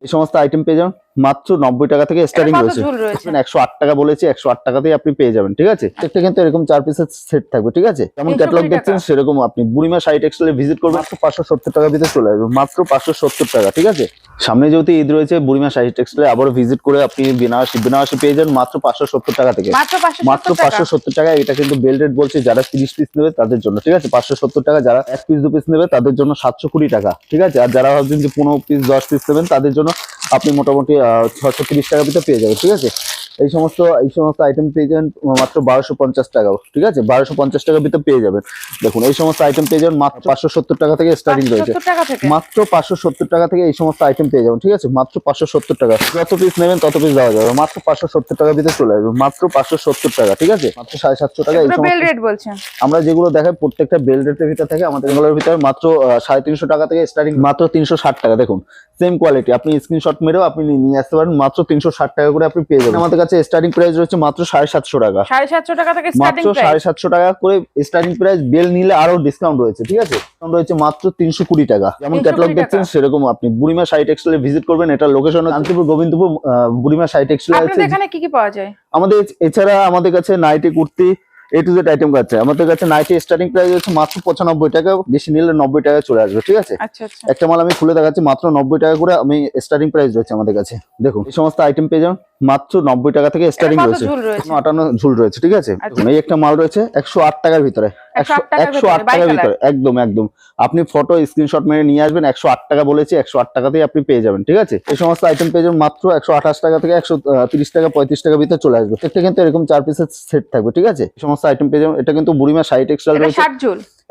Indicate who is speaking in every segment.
Speaker 1: এই সমস্ত আইটেম পেয়ে যাবেন মাত্র 90 টাকা থেকে স্টার্টিং রয়েছে। 108 টাকা বলেছি, 108 টাকাতেই আপনি পেয়ে যাবেন। ঠিক আছে, একটা কিন্তু এরকম 4 পিসের সেট থাকবে। ঠিক আছে, যেমন ক্যাটালগ দেখছেন সেরকম আপনি বুড়িমা শাড়ি টেক্সটাইলে ভিজিট করবেন, মাত্র 570 টাকা ভিতরে চলে আসবে, মাত্র 570 টাকা। ঠিক আছে, সামনে যেহেতু ঈদ রয়েছে, বুড়িমা শাড়ি টেক্সটাইলে আবারও ভিজিট করে আপনি বেনারসি পেয়ে যাবেন মাত্র 570 টাকা থেকে, মাত্র 570 টাকা। এটা কিন্তু বেল রেট বলছে, যারা 30 পিস নেবে তাদের জন্য। ঠিক আছে, 570 টাকা। যারা 1 পিস 2 পিস নেবে তাদের জন্য 720 টাকা। ঠিক আছে, আর যারা ভাবছেন যে 15 পিস 10 পিস নেবেন তাদের জন্য আপনি মোটামুটি 630 টাকা ভিতরে পেয়ে যাবেন। ঠিক আছে, এই সমস্ত আইটেম পেয়ে যাবেন মাত্র 1250 টাকা। ঠিক আছে, 1250 টাকার ভিতরে পেয়ে যাবেন। দেখুন, এই সমস্ত আইটেম পেয়ে যাবেন মাত্র 570 টাকা থেকে স্টার্টিং রয়েছে, মাত্র 570 টাকা থেকে এই সমস্ত আইটেম পেয়ে যাবেন। ঠিক আছে, মাত্র 570 টাকা। যত পিস নেবেন তত পিস দেওয়া যাবে, মাত্র 570 টাকার ভিতরে চলে আসবে, মাত্র 570 টাকা। ঠিক আছে, মাত্র 750 টাকা। এই সমস্ত আমরা যেগুলো দেখাই প্রত্যেকটা বেল রেটের ভিতরে থাকে। আমাদের এগুলোর ভিতরে মাত্র 350 টাকা থেকে স্টার্টিং, মাত্র 360 টাকা। দেখুন, সেম কোয়ালিটি, আপনি স্ক্রিনশট মেরেও আপনি নিয়ে আসতে পারেন, মাত্র 360 টাকা করে আপনি পেয়ে যাবেন। আমাদের কাছে স্টার্টিং প্রাইস রয়েছে মাত্র 750 টাকা, 750 টাকা থেকে মাত্র 750 টাকা করে স্টার্টিং প্রাইস। বেল নিলে আরো ডিসকাউন্ট রয়েছে। ঠিক আছে, ডিসকাউন্ট রয়েছে মাত্র 320 টাকা। যেমন ক্যাটালগ দেখছেন সেরকম আপনি বুড়িমা শাড়ি টেক্সটাইলে ভিজিট করবেন। এটা লোকেশন শান্তিপুর গোবিন্দপুর, বুড়িমা শাড়ি টেক্সটাইল আছে।
Speaker 2: এখানে কি কি পাওয়া যায়
Speaker 1: আমাদের? এছাড়া আমাদের কাছে nighty, kurti, A to Z item আছে। আমাদের কাছে নাইটি স্টার্টিং প্রাইস হচ্ছে মাত্র 95 টাকা, বেশি নিলে 90 টাকা চলে আসবে। ঠিক আছে, একটা মাল আমি খুলে দেখাচ্ছি, মাত্র 90 টাকা করে আমি স্টার্টিং প্রাইস রয়েছে আমাদের কাছে। দেখুন, এই সমস্ত আইটেম পেয়ে যান মাত্র 90 টাকা থেকে স্টার্টিং রয়েছে, 58 ঝুল রয়েছে। ঠিক আছে, এই একটা মাল রয়েছে 108 টাকার ভিতরে, 108 টাকার ভিতরে, একদম একদম। আপনি ফটো স্ক্রিনশট মেরে নিয়ে আসবেন, 108 টাকা বলেছি, 108 টাকাতেই আপনি পেয়ে যাবেন। ঠিক আছে, এই সমস্ত আইটেম পেয়ে যাবেন মাত্র 128 টাকা থেকে 130 টাকা 35 টাকার ভিতরে চলে আসবে। এটা কিন্তু এরকম 4 পিসের সেট থাকবে। ঠিক আছে, এই সমস্ত আইটেম পেয়ে যাবেন। এটা কিন্তু বুড়িমা শাড়ি টেক্সটাইল রয়েছে,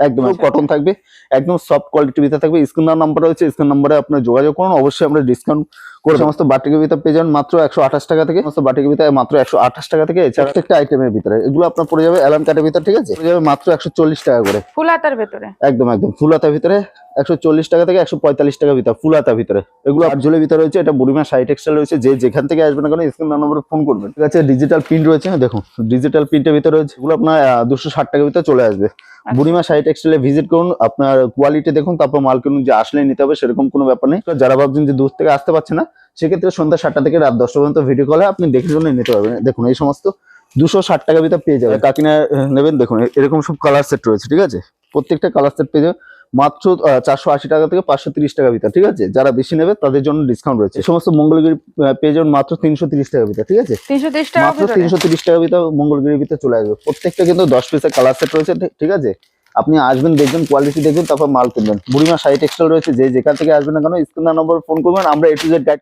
Speaker 1: একদম কটন থাকবে, একদম সফট কোয়ালিটির ভিতরে থাকবে। স্ক্রিন নাম্বার রয়েছে, স্ক্রিন নাম্বারে আপনার যোগাযোগ করুন, অবশ্যই আমরা ডিসকাউন্ট করে। সমস্ত বাটিকের ভিতরে পেয়ে যাবেন মাত্র 128 টাকা থেকে, সমস্ত বাটিকের ভিতরে মাত্র 128 টাকা থেকে। এছাড়া একটা আইটেমের ভিতরে এগুলো আপনার পড়ে যাবে অ্যালান কাটের ভিতরে। ঠিক আছে, পড়ে যাবে মাত্র 140 টাকা করে, ফুল হাতার ভিতরে, একদম একদম ফুল হাতার ভিতরে 140 টাকা থেকে 145 টাকার ভিতরে, ফুল হাতার ভিতরে। এগুলো 8 ঝুলের ভিতরে রয়েছে। এটা বুড়িমা শাড়ি টেক্সটাইল রয়েছে, যে যেখান থেকে আসবেন না কেন স্ক্রিন নম্বরে ফোন করবেন। ঠিক আছে, ডিজিটাল প্রিন্ট রয়েছে, দেখুন ডিজিটাল প্রিন্টের ভিতরে রয়েছে। এগুলো আপনার 260 টাকার ভিতরে চলে আসবে। বুড়িমা শাড়ি টেক্সটাইলে ভিজিট করুন, আপনার কোয়ালিটি দেখুন, তারপর মাল কিনুন। যে আসলে নিতে হবে সেরকম কোনো ব্যাপার নেই। যারা ভাবছেন যে দূর থেকে আসতে পারছে না, সেক্ষেত্রে সন্ধ্যা 7টা থেকে রাত 10টা পর্যন্ত ভিডিও কলে আপনি দেখে শুনে নিতে পারবেন। দেখুন, এই সমস্ত 260 টাকার ভিতরে পেয়ে যাবে। কাকিনা নেবেন, দেখুন এরকম সব কালার সেট রয়েছে। ঠিক আছে, প্রত্যেকটা কালার সেট পেয়ে যাবে মাত্র 480 টাকা থেকে 530 টাকার ভিতরে। ঠিক আছে, যারা বেশি নেবে তাদের জন্য ডিসকাউন্ট রয়েছে। সমস্ত মঙ্গলগিরি পেয়ে যাবেন মাত্র 330 টাকার ভিতরে। ঠিক আছে, 330 টাকা, মাত্র 330 টাকার ভিতরে মঙ্গলগিরির ভিতরে চলে আসবে। প্রত্যেকটা কিন্তু 10 পিসের কালার সেট রয়েছে। ঠিক আছে, আপনি আসবেন, দেখবেন কোয়ালিটি দেখবেন, তারপর মাল কিনবেন। বুড়িমা শাড়ি টেক্সটাইল রয়েছে, যে যেখান থেকে আসবেন না কেন স্ক্রিন নম্বর ফোন করবেন, আমরা A to Z গাইড